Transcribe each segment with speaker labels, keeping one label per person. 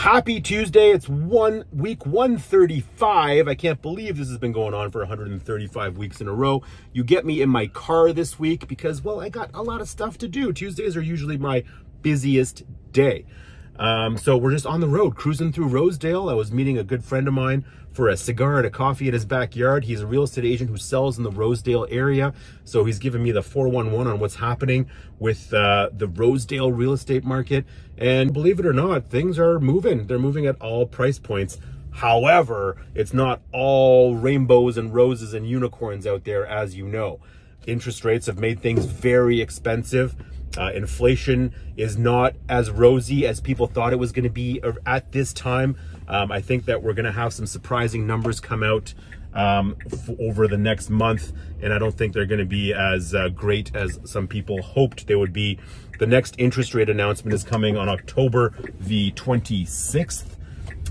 Speaker 1: Happy Tuesday. It's week 135. I can't believe this has been going on for 135 weeks in a row. You get me in my car this week because, well, I got a lot of stuff to do. Tuesdays are usually my busiest day. So we're just on the road, cruising through Rosedale. I was meeting a good friend of mine for a cigar and a coffee in his backyard. He's a real estate agent who sells in the Rosedale area. So he's giving me the 411 on what's happening with the Rosedale real estate market. And believe it or not, things are moving. They're moving at all price points. However, it's not all rainbows and roses and unicorns out there, as you know. Interest rates have made things very expensive. Inflation is not as rosy as people thought it was going to be at this time. I think that we're going to have some surprising numbers come out over the next month, and I don't think they're going to be as great as some people hoped they would be. The next interest rate announcement is coming on October the 26th.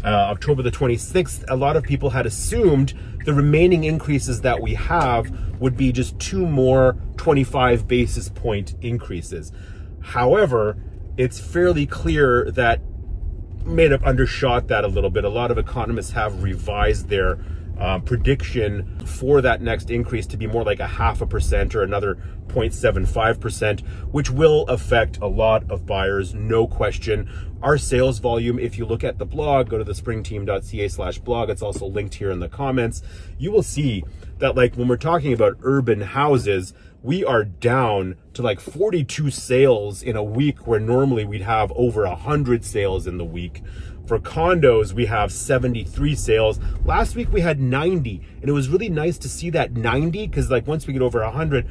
Speaker 1: October the 26th, a lot of people had assumed the remaining increases that we have would be just 2 more 25 basis point increases. However, it's fairly clear that may have undershot that a little bit. A lot of economists have revised their prediction for that next increase to be more like 0.5% or another 0.75%, which will affect a lot of buyers, no question. Our sales volume, if you look at the blog, go to thespringteam.ca/blog, it's also linked here in the comments, you will see that, like, when we're talking about urban houses, we are down to like 42 sales in a week where normally we'd have over 100 sales in the week. For condos, we have 73 sales. Last week we had 90, and it was really nice to see that 90, because like once we get over 100,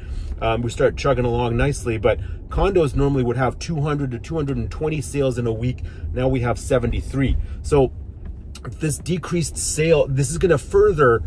Speaker 1: we start chugging along nicely. But condos normally would have 200 to 220 sales in a week. Now we have 73. So this decreased sale, this is going to further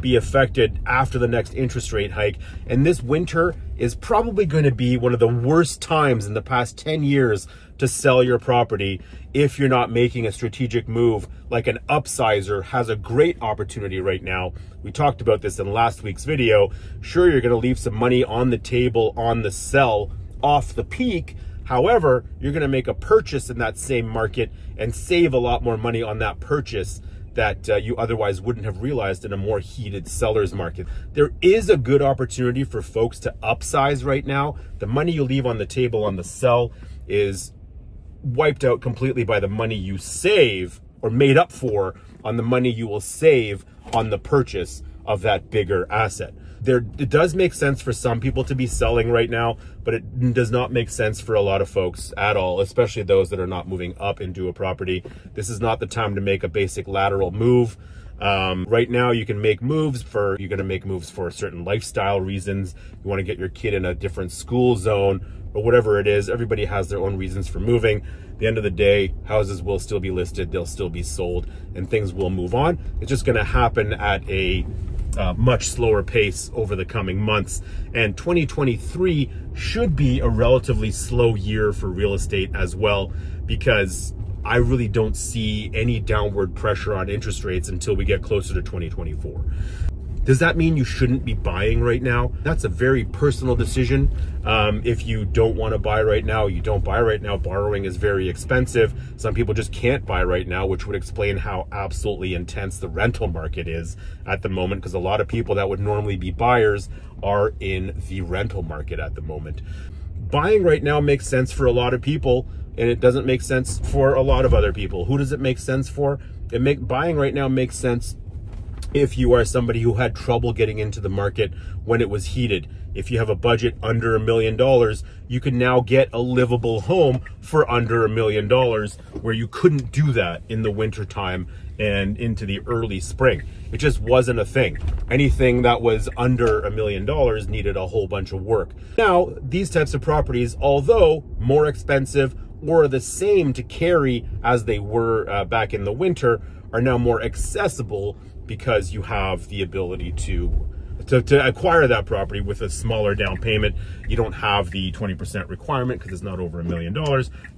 Speaker 1: be affected after the next interest rate hike. And this winter is probably going to be one of the worst times in the past 10 years to sell your property if you're not making a strategic move. Like an upsizer has a great opportunity right now. We talked about this in last week's video. Sure, you're going to leave some money on the table on the sell off the peak. However, you're going to make a purchase in that same market and save a lot more money on that purchase that you otherwise wouldn't have realized in a more heated seller's market. There is a good opportunity for folks to upsize right now. The money you leave on the table on the sell is wiped out completely by the money you save, or made up for on the money you will save on the purchase of that bigger asset. It does make sense for some people to be selling right now, but it does not make sense for a lot of folks at all, especially those that are not moving up into a property. This is not the time to make a basic lateral move. Right now you can make moves you're going to make moves for certain lifestyle reasons. You want to get your kid in a different school zone or whatever it is. Everybody has their own reasons for moving. At the end of the day, houses will still be listed, they'll still be sold, and things will move on. It's just going to happen at a much slower pace over the coming months. And 2023 should be a relatively slow year for real estate as well, because I really don't see any downward pressure on interest rates until we get closer to 2024. Does that mean you shouldn't be buying right now? That's a very personal decision. If you don't want to buy right now, you don't buy right now. Borrowing is very expensive. Some people just can't buy right now, which would explain how absolutely intense the rental market is at the moment, because a lot of people that would normally be buyers are in the rental market at the moment. Buying right now makes sense for a lot of people, and it doesn't make sense for a lot of other people. Who does it make sense for? Buying right now makes sense if you are somebody who had trouble getting into the market when it was heated. If you have a budget under $1 million, you can now get a livable home for under $1 million, where you couldn't do that in the winter time and into the early spring. It just wasn't a thing. Anything that was under $1 million needed a whole bunch of work. Now, these types of properties, although more expensive or the same to carry as they were back in the winter, are now more accessible because you have the ability to acquire that property with a smaller down payment. You don't have the 20% requirement because it's not over $1 million.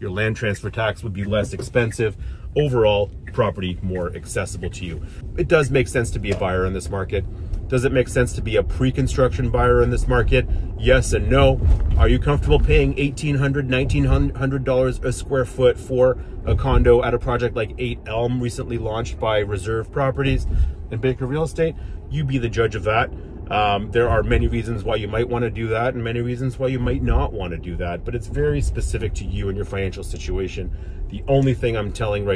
Speaker 1: Your land transfer tax would be less expensive. Overall, property more accessible to you. It does make sense to be a buyer in this market. Does it make sense to be a pre-construction buyer in this market? Yes and no. Are you comfortable paying $1,800, $1,900 a square foot for a condo at a project like 8 Elm, recently launched by Reserve Properties and Baker Real Estate? You be the judge of that. There are many reasons why you might want to do that and many reasons why you might not want to do that, but it's very specific to you and your financial situation. The only thing I'm telling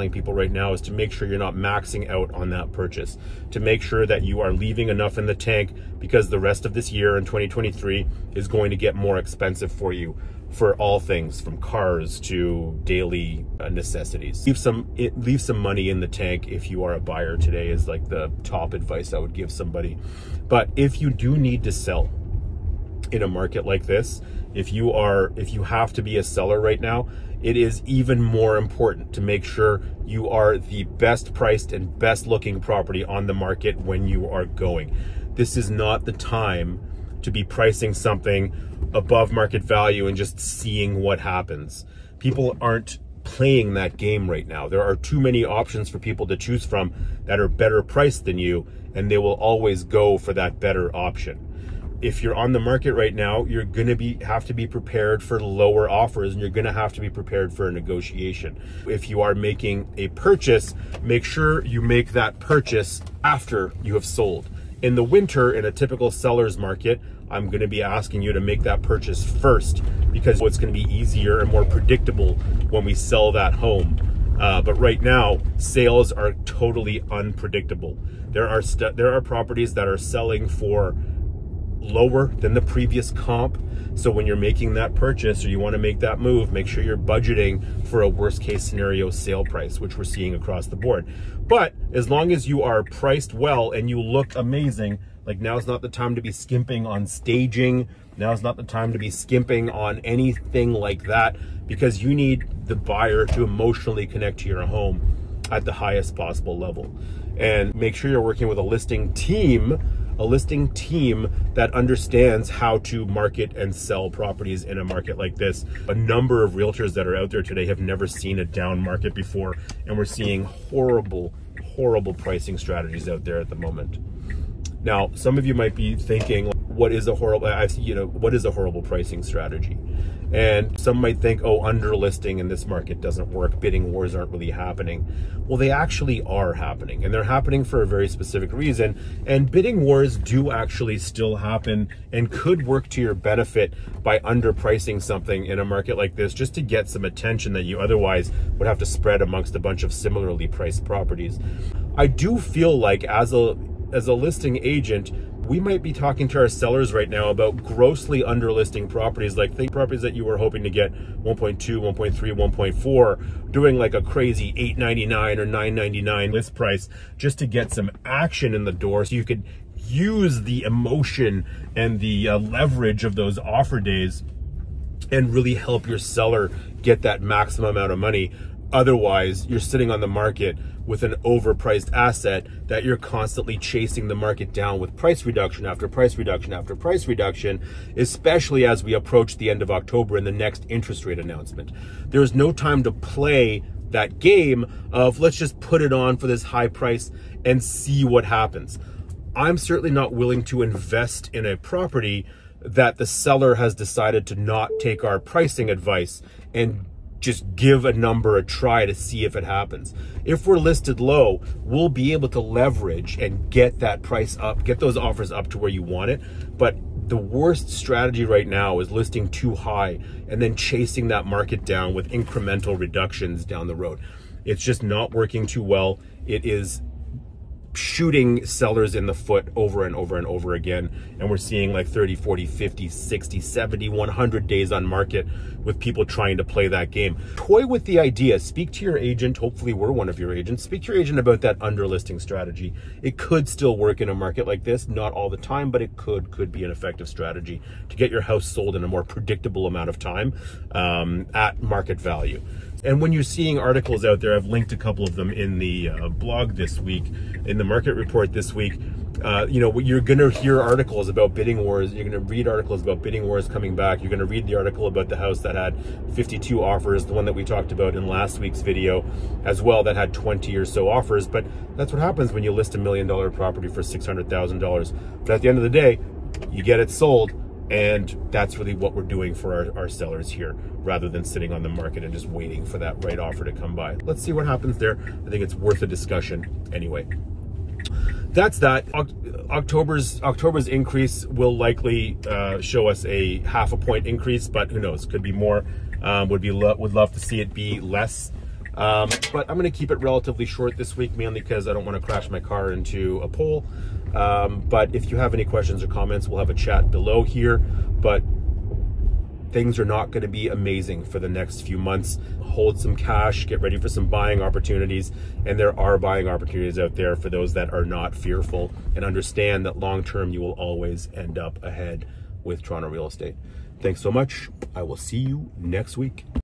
Speaker 1: people right now is to make sure you're not maxing out on that purchase, to make sure that you are leaving enough in the tank, because the rest of this year in 2023 is going to get more expensive for you, for all things from cars to daily necessities. Leave some money in the tank if you are a buyer today is like the top advice I would give somebody. But if you do need to sell in a market like this, if you have to be a seller right now, it is even more important to make sure you are the best priced and best looking property on the market when you are going. This is not the time to be pricing something above market value and just seeing what happens. People aren't playing that game right now. There are too many options for people to choose from that are better priced than you, and they will always go for that better option. If you're on the market right now, you're gonna have to be prepared for lower offers, and you're gonna have to be prepared for a negotiation. If you are making a purchase, make sure you make that purchase after you have sold. In the winter, in a typical seller's market, I'm gonna be asking you to make that purchase first, because it's gonna be easier and more predictable when we sell that home. But right now, sales are totally unpredictable. There are properties that are selling for lower than the previous comp. So when you're making that purchase or you want to make that move, make sure you're budgeting for a worst case scenario sale price, which we're seeing across the board. But as long as you are priced well and you look amazing, like now's not the time to be skimping on staging. Now's not the time to be skimping on anything like that, because you need the buyer to emotionally connect to your home at the highest possible level. And make sure you're working with a listing team that understands how to market and sell properties in a market like this. A number of realtors that are out there today have never seen a down market before, and we're seeing horrible pricing strategies out there at the moment. Now, some of you might be thinking, what is a horrible pricing strategy? And some might think, oh, underlisting in this market doesn't work. Bidding wars aren't really happening. Well, they actually are happening, and they're happening for a very specific reason. And bidding wars do actually still happen and could work to your benefit by underpricing something in a market like this, just to get some attention that you otherwise would have to spread amongst a bunch of similarly priced properties. I do feel like as a listing agent, we might be talking to our sellers right now about grossly underlisting properties, like properties that you were hoping to get 1.2, 1.3, 1.4, doing like a crazy $899 or $999 list price just to get some action in the door, so you could use the emotion and the leverage of those offer days and really help your seller get that maximum amount of money. Otherwise, you're sitting on the market with an overpriced asset that you're constantly chasing the market down with price reduction after price reduction after price reduction, especially as we approach the end of October and the next interest rate announcement. There's no time to play that game of let's just put it on for this high price and see what happens. I'm certainly not willing to invest in a property that the seller has decided to not take our pricing advice and just give a number a try to see if it happens. If we're listed low, we'll be able to leverage and get that price up, get those offers up to where you want it. But the worst strategy right now is listing too high and then chasing that market down with incremental reductions down the road. It's just not working too well. It is shooting sellers in the foot over and over and over again. And we're seeing like 30, 40, 50, 60, 70, 100 days on market with people trying to play that game. Toy with the idea. Speak to your agent. Hopefully we're one of your agents. Speak to your agent about that underlisting strategy. It could still work in a market like this. Not all the time, but it could be an effective strategy to get your house sold in a more predictable amount of time at market value. And when you're seeing articles out there, I've linked a couple of them in the blog this week, in the market report this week. You know, you're going to hear articles about bidding wars. You're going to read articles about bidding wars coming back. You're going to read the article about the house that had 52 offers, the one that we talked about in last week's video as well, that had 20 or so offers. But that's what happens when you list $1 million property for $600,000. But at the end of the day, you get it sold. And that's really what we're doing for our sellers here, rather than sitting on the market and just waiting for that right offer to come by. Let's see what happens there. I think it's worth a discussion anyway. That's that. October's increase will likely show us a 0.5 point increase, but who knows? Could be more. Would love to see it be less. But I'm going to keep it relatively short this week, mainly because I don't want to crash my car into a pole. But if you have any questions or comments, we'll have a chat below here. But things are not going to be amazing for the next few months. Hold some cash, get ready for some buying opportunities. And there are buying opportunities out there for those that are not fearful and understand that long-term you will always end up ahead with Toronto real estate. Thanks so much. I will see you next week.